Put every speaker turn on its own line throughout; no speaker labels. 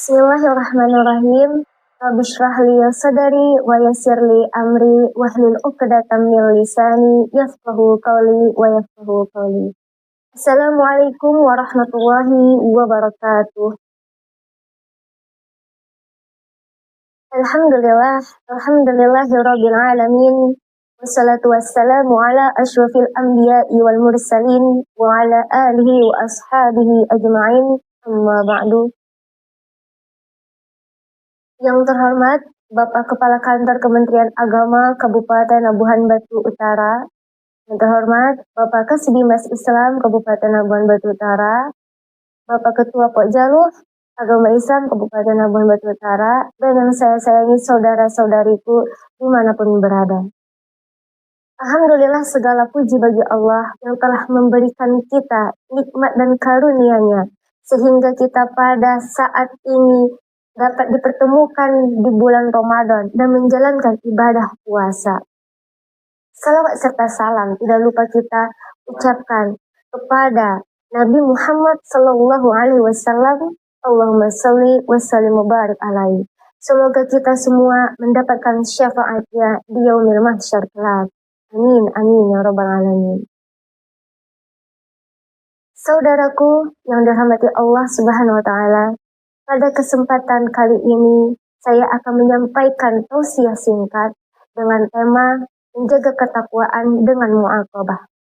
Bismillahirrahmanirrahim. Rabbi shrah li sadri wa yassir li amri wahlul 'uqdatam min lisani yafqahu qawli wa yafqahu qawli. Assalamualaikum warahmatullahi wabarakatuh. Alhamdulillahirabbil alamin. Wassalatu wassalamu ala asyrafil anbiya'i wal mursalin wa ala alihi wa ashabihi ajma'in. Amma ba'du. Yang terhormat Bapak Kepala Kantor Kementerian Agama Kabupaten Labuhan Batu Utara, yang terhormat Bapak Kasbimas Islam Kabupaten Labuhan Batu Utara, Bapak Ketua Pokjaluh Agama Islam Kabupaten Labuhan Batu Utara, dan yang saya sayangi saudara-saudariku dimanapun berada. Alhamdulillah, segala puji bagi Allah yang telah memberikan kita nikmat dan karunia-Nya sehingga kita pada saat ini dapat dipertemukan di bulan Ramadan dan menjalankan ibadah puasa. Salawat serta salam tidak lupa kita ucapkan kepada Nabi Muhammad Sallallahu Alaihi Wasallam. Allahumma salli wa sallim wa barik alaihi. Semoga kita semua mendapatkan syafaatnya di yaumil mahsyar kelak. Amin, amin ya rabbal alamin. Saudaraku yang dirahmati Allah Subhanahu wa taala, pada kesempatan kali ini saya akan menyampaikan tausiah singkat dengan tema menjaga ketakwaan dengan mu'aqabah.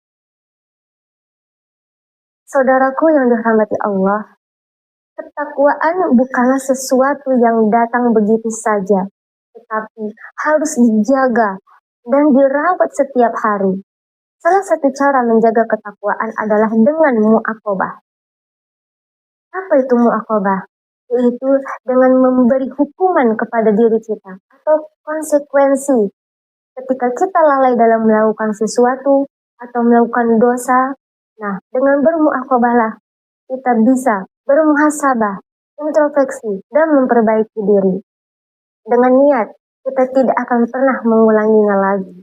Saudaraku yang dirahmati Allah, ketakwaan bukanlah sesuatu yang datang begitu saja, tetapi harus dijaga dan dirawat setiap hari. Salah satu cara menjaga ketakwaan adalah dengan mu'aqabah. Apa itu mu'aqabah? Yaitu dengan memberi hukuman kepada diri kita atau konsekuensi ketika kita lalai dalam melakukan sesuatu atau melakukan dosa. Nah, dengan bermu'aqabahlah kita bisa bermuhasabah, introspeksi, dan memperbaiki diri. Dengan niat, kita tidak akan pernah mengulanginya lagi.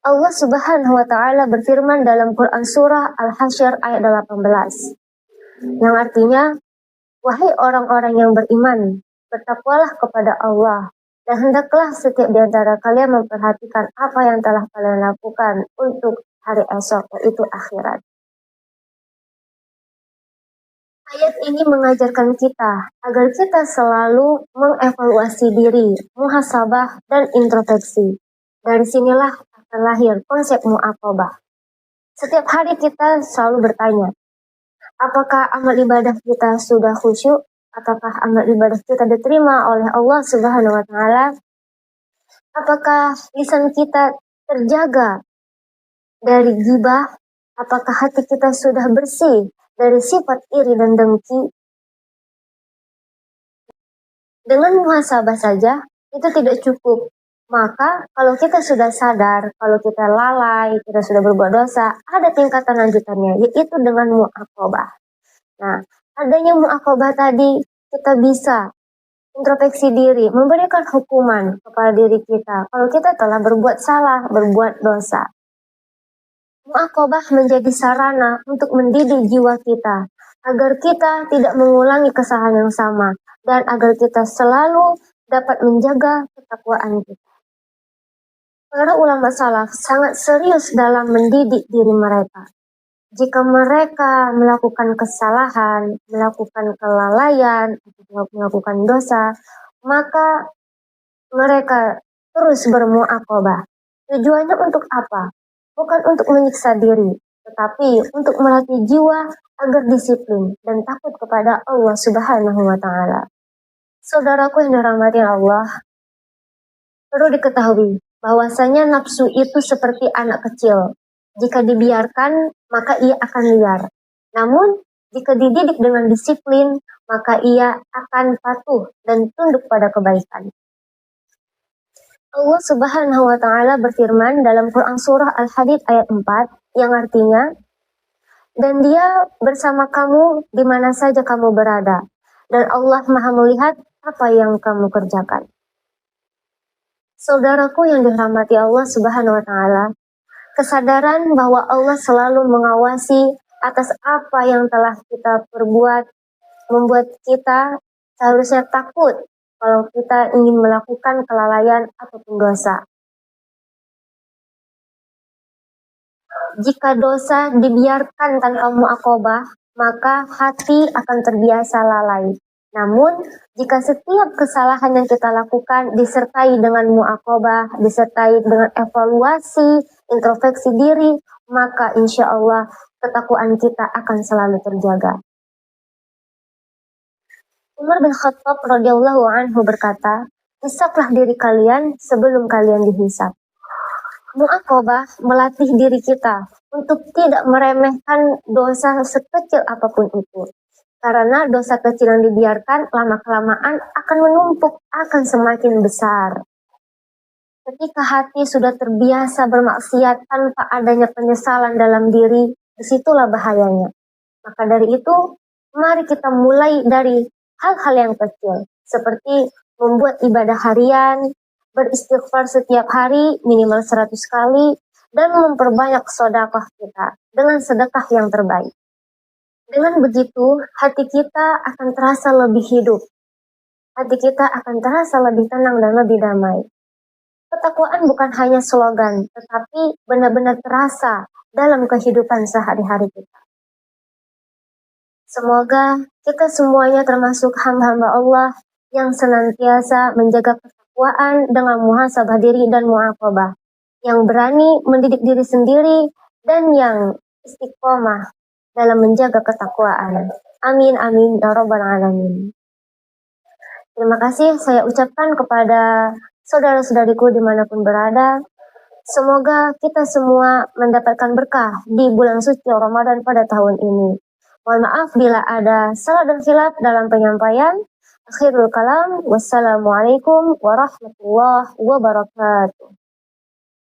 Allah Subhanahu wa taala berfirman dalam Quran surah Al-Hasyr ayat 18, yang artinya, wahai orang-orang yang beriman, bertakwalah kepada Allah, dan hendaklah setiap di antara kalian memperhatikan apa yang telah kalian lakukan untuk hari esok, yaitu akhirat. Ayat ini mengajarkan kita agar kita selalu mengevaluasi diri, muhasabah, dan introspeksi. Dari sinilah akan lahir konsep mu'aqabah. Setiap hari kita selalu bertanya, apakah amal ibadah kita sudah khusyuk? Apakah amal ibadah kita diterima oleh Allah Subhanahu wa taala? Apakah lisan kita terjaga dari ghibah? Apakah hati kita sudah bersih dari sifat iri dan dengki? Dengan muhasabah saja itu tidak cukup. Maka kalau kita sudah sadar, kalau kita lalai, kita sudah berbuat dosa, ada tingkatan lanjutannya, yaitu dengan mu'aqabah. Nah, adanya mu'aqabah tadi, kita bisa introspeksi diri, memberikan hukuman kepada diri kita kalau kita telah berbuat salah, berbuat dosa. Mu'aqabah menjadi sarana untuk mendidik jiwa kita, agar kita tidak mengulangi kesalahan yang sama, dan agar kita selalu dapat menjaga ketakwaan kita. Para ulama salaf sangat serius dalam mendidik diri mereka. Jika mereka melakukan kesalahan, melakukan kelalaian, melakukan dosa, maka mereka terus bermu'aqabah. Tujuannya untuk apa? Bukan untuk menyiksa diri, tetapi untuk melatih jiwa agar disiplin dan takut kepada Allah Subhanahu wa taala. Saudaraku yang dirahmati Allah, perlu diketahui bahwasanya nafsu itu seperti anak kecil. Jika dibiarkan, maka ia akan liar. Namun, jika dididik dengan disiplin, maka ia akan patuh dan tunduk pada kebaikan. Allah Subhanahu wa taala berfirman dalam Quran surah Al-Hadid ayat 4, yang artinya, dan Dia bersama kamu di mana saja kamu berada, dan Allah Maha melihat apa yang kamu kerjakan. Saudaraku yang dirahmati Allah Subhanahu wa taala, kesadaran bahwa Allah selalu mengawasi atas apa yang telah kita perbuat membuat kita Seharusnya takut kalau kita ingin melakukan kelalaian ataupun dosa. Jika dosa dibiarkan tanpa mu'aqobah, maka hati akan terbiasa lalai. Namun, jika setiap kesalahan yang kita lakukan disertai dengan mu'aqobah, disertai dengan evaluasi, introspeksi diri, maka insya Allah ketakwaan kita akan selalu terjaga. Umar bin Khattab radhiyallahu anhu berkata, hisablah diri kalian sebelum kalian dihisab. Mu'aqobah melatih diri kita untuk tidak meremehkan dosa sekecil apapun itu. Karena dosa kecil yang dibiarkan lama-kelamaan akan menumpuk, akan semakin besar. Ketika hati sudah terbiasa bermaksiat tanpa adanya penyesalan dalam diri, disitulah bahayanya. Maka dari itu, mari kita mulai dari hal-hal yang kecil, seperti membuat ibadah harian, beristighfar setiap hari minimal 100 kali, dan memperbanyak sedekah kita dengan sedekah yang terbaik. Dengan begitu, hati kita akan terasa lebih hidup. Hati kita akan terasa lebih tenang dan lebih damai. Ketakwaan bukan hanya slogan, tetapi benar-benar terasa dalam kehidupan sehari-hari kita. Semoga kita semuanya termasuk hamba-hamba Allah yang senantiasa menjaga ketakwaan dengan muhasabah diri dan mu'aqabah, yang berani mendidik diri sendiri dan yang istiqomah dalam menjaga ketakwaan. Amin amin ya rabbal alamin. Terima kasih saya ucapkan kepada saudara-saudariku dimanapun berada. Semoga kita semua mendapatkan berkah di bulan suci Ramadan pada tahun ini. Mohon maaf bila ada salah dan khilaf dalam penyampaian. Akhirul kalam, wassalamualaikum warahmatullahi wabarakatuh.